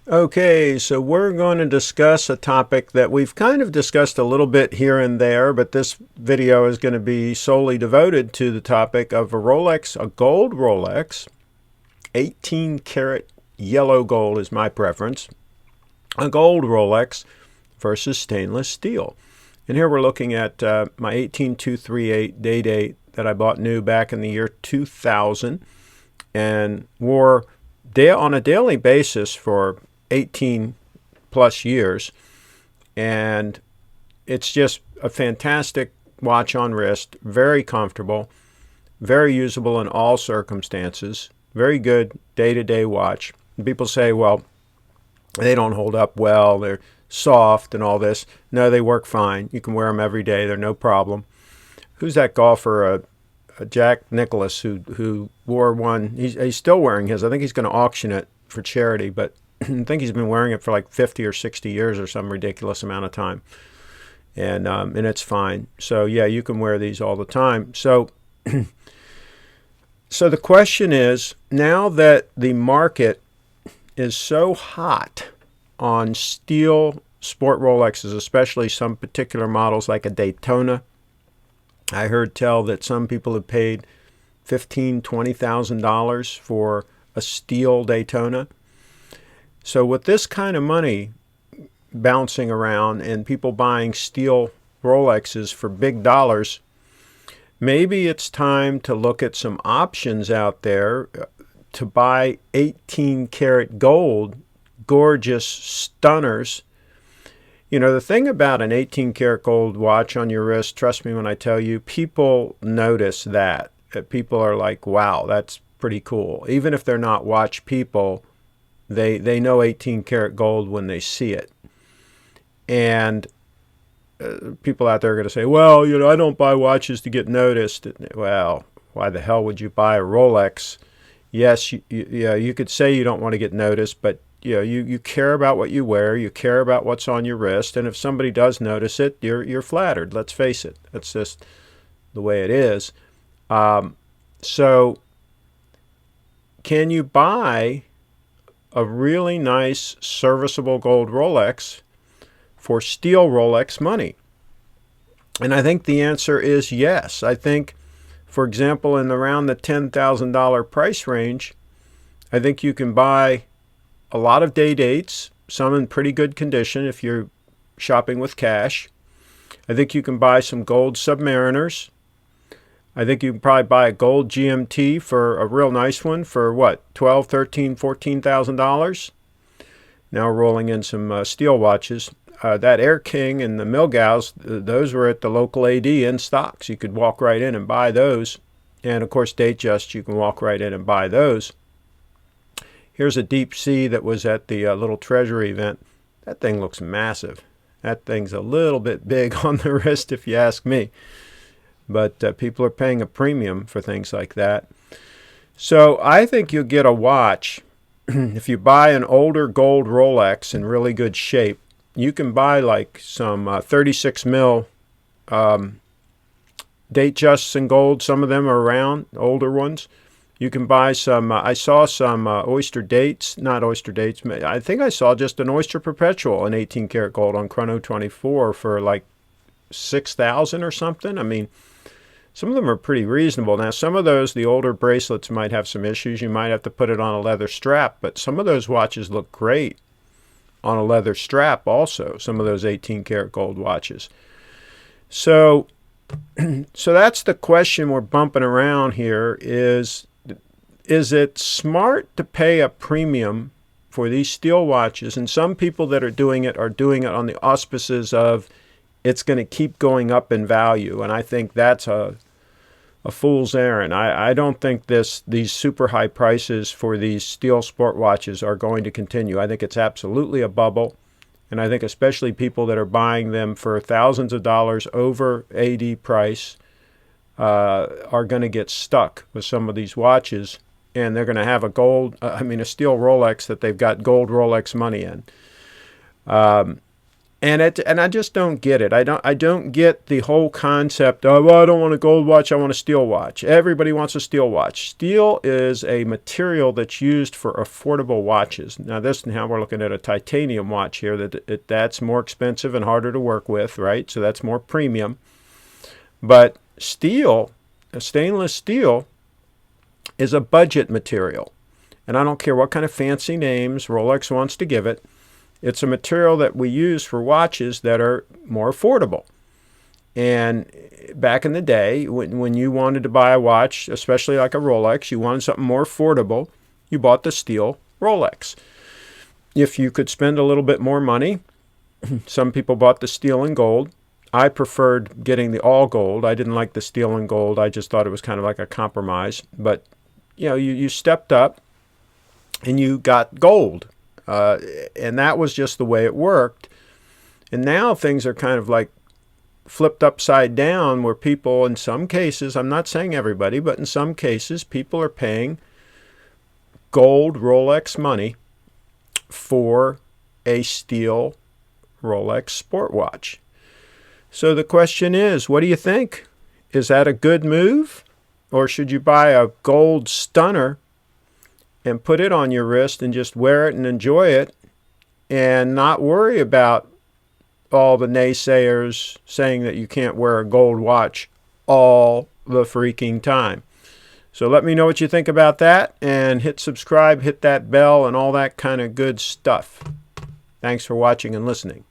Okay, so we're going to discuss a topic that we've kind of discussed a little bit here and there, but this video is going to be solely devoted to the topic of a Rolex, a gold Rolex, 18 karat yellow gold is my preference, a gold Rolex versus stainless steel. And here we're looking at my 18238 day date that I bought new back in the year 2000 and wore on a daily basis for 18 plus years, and it's just a fantastic watch on wrist, very comfortable, very usable in all circumstances, very good day-to-day watch. And people say, well, they don't hold up well, they're soft and all this. No, they work fine. You can wear them every day, they're no problem. Who's that golfer, Jack Nicklaus, who wore one? He's still wearing his. I think he's going to auction it for charity, but I think he's been wearing it for like 50 or 60 years or some ridiculous amount of time. And it's fine. So yeah, you can wear these all the time. So so the question is, now that the market is so hot on steel sport Rolexes, especially some particular models like a Daytona, I heard tell that some people have paid $15,000, $20,000 for a steel Daytona. So with this kind of money bouncing around and people buying steel Rolexes for big dollars, maybe it's time to look at some options out there to buy 18 karat gold, gorgeous stunners. You know, the thing about an 18 karat gold watch on your wrist, trust me when I tell you, people notice that. People are like, wow, that's pretty cool. Even if they're not watch people, they know 18 karat gold when they see it. And people out there are going to say, well, you know, I don't buy watches to get noticed. Well, why the hell would you buy a Rolex? Yes, you could say you don't want to get noticed, but you care about what you wear, you care about what's on your wrist, and if somebody does notice it, you're flattered. Let's face it. That's just the way it is. So can you buy a really nice serviceable gold Rolex for steel Rolex money? And I think the answer is yes. I think, for example, in around the $10,000 price range, I think you can buy a lot of day dates, some in pretty good condition if you're shopping with cash. I think you can buy some gold Submariners. I think you can probably buy a gold GMT for a real nice one for what, $12,000, $13,000, $14,000. Now rolling in some steel watches. That Air-King and the Milgauss, those were at the local AD in stock, so you could walk right in and buy those. And of course, DATEJUST, you can walk right in and buy those. Here's a Deep Sea that was at the little treasury event. That thing looks massive. That thing's a little bit big on the wrist if you ask me. But people are paying a premium for things like that. So I think you'll get a watch. If you buy an older gold Rolex in really good shape, you can buy like some 36 mil DATEJUSTs in gold. Some of them are around, older ones. You can buy some, I saw some Oyster Dates, not Oyster Dates, I think I saw just an Oyster Perpetual in 18 karat gold on Chrono 24 for like 6,000 or something. I mean, some of them are pretty reasonable. Now, some of those, the older bracelets might have some issues. You might have to put it on a leather strap, but some of those watches look great on a leather strap also, some of those 18 karat gold watches. So that's the question we're bumping around here is it smart to pay a premium for these steel watches? And some people that are doing it on the auspices of it's going to keep going up in value. And I think that's a fool's errand. I don't think these super high prices for these steel sport watches are going to continue. I think it's absolutely a bubble. And I think especially people that are buying them for thousands of dollars over AD price are going to get stuck with some of these watches. And they're going to have a steel Rolex that they've got gold Rolex money in. And I just don't get it. I don't get the whole concept of, well, I don't want a gold watch, I want a steel watch. Everybody wants a steel watch. Steel is a material that's used for affordable watches. Now we're looking at a titanium watch here that's more expensive and harder to work with, right? So that's more premium. But steel, a stainless steel, is a budget material. And I don't care what kind of fancy names Rolex wants to give it. It's a material that we use for watches that are more affordable. And back in the day, when you wanted to buy a watch, especially like a Rolex, you wanted something more affordable, you bought the steel Rolex. If you could spend a little bit more money, some people bought the steel and gold. I preferred getting the all gold. I didn't like the steel and gold. I just thought it was kind of like a compromise. But, you stepped up and you got gold. And that was just the way it worked. And now things are kind of like flipped upside down, where people, in some cases, I'm not saying everybody, but in some cases, people are paying gold Rolex money for a steel Rolex sport watch. So the question is, what do you think? Is that a good move? Or should you buy a gold stunner and put it on your wrist and just wear it and enjoy it and not worry about all the naysayers saying that you can't wear a gold watch all the freaking time? So let me know what you think about that, and hit subscribe, hit that bell, and all that kind of good stuff. Thanks for watching and listening.